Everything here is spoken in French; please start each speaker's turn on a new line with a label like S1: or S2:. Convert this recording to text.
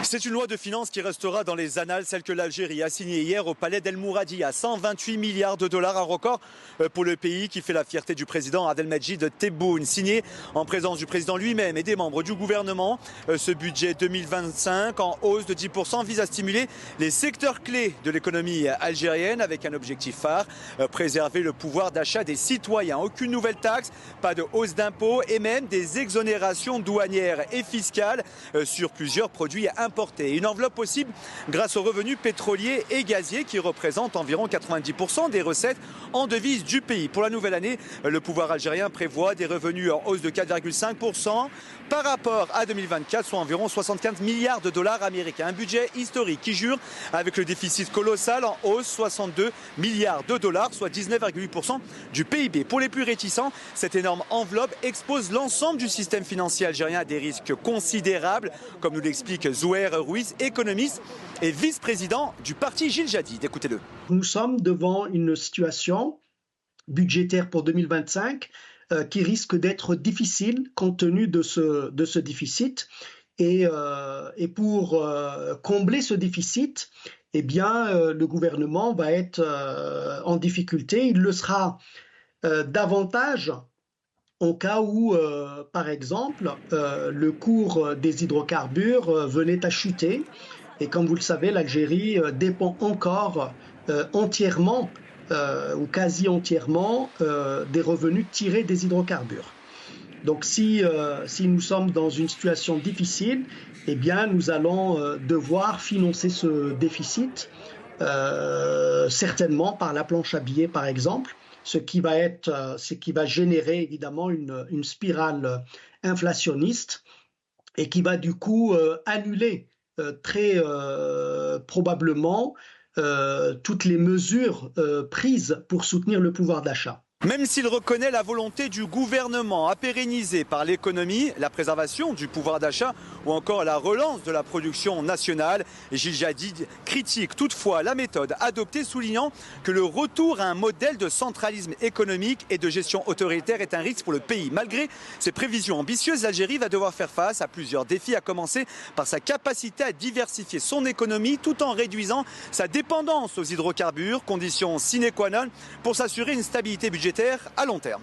S1: C'est une loi de finances qui restera dans les annales, celle que l'Algérie a signée hier au palais d'El Mouradi à 128 milliards de dollars, un record pour le pays qui fait la fierté du président Abdelmajid Tebboune. Signé en présence du président lui-même et des membres du gouvernement, ce budget 2025 en hausse de 10% vise à stimuler les secteurs clés de l'économie algérienne avec un objectif phare, préserver le pouvoir d'achat des citoyens. Aucune nouvelle taxe, pas de hausse d'impôts et même des exonérations douanières et fiscales sur plusieurs produits importés. Une enveloppe possible grâce aux revenus pétroliers et gaziers qui représentent environ 90% des recettes en devises du pays. Pour la nouvelle année, le pouvoir algérien prévoit des revenus en hausse de 4,5% par rapport à 2024, soit environ 75 milliards de dollars américains. Un budget historique qui jure avec le déficit colossal en hausse, 62 milliards de dollars, soit 19,8% du PIB. Pour les plus réticents, cette énorme enveloppe expose l'ensemble du système financier algérien à des risques considérables, comme nous l'explique Zouer Ruiz, économiste et vice-président du parti Gil Jadid. Écoutez-le.
S2: Nous sommes devant une situation budgétaire pour 2025 qui risque d'être difficile compte tenu de ce déficit. Et pour combler ce déficit, eh bien, le gouvernement va être en difficulté. Il le sera davantage en cas où, par exemple, le cours des hydrocarbures venait à chuter. Et comme vous le savez, l'Algérie dépend encore entièrement ou quasi entièrement des revenus tirés des hydrocarbures. Donc si nous sommes dans une situation difficile, eh bien, nous allons devoir financer ce déficit, certainement par la planche à billets, par exemple, ce qui va générer évidemment une spirale inflationniste et qui va du coup annuler très probablement toutes les mesures prises pour soutenir le pouvoir d'achat.
S1: Même s'il reconnaît la volonté du gouvernement à pérenniser par l'économie la préservation du pouvoir d'achat ou encore la relance de la production nationale, Gil Jadid critique toutefois la méthode adoptée, soulignant que le retour à un modèle de centralisme économique et de gestion autoritaire est un risque pour le pays. Malgré ses prévisions ambitieuses, l'Algérie va devoir faire face à plusieurs défis, à commencer par sa capacité à diversifier son économie tout en réduisant sa dépendance aux hydrocarbures, condition sine qua non pour s'assurer une stabilité budgétaire à long terme.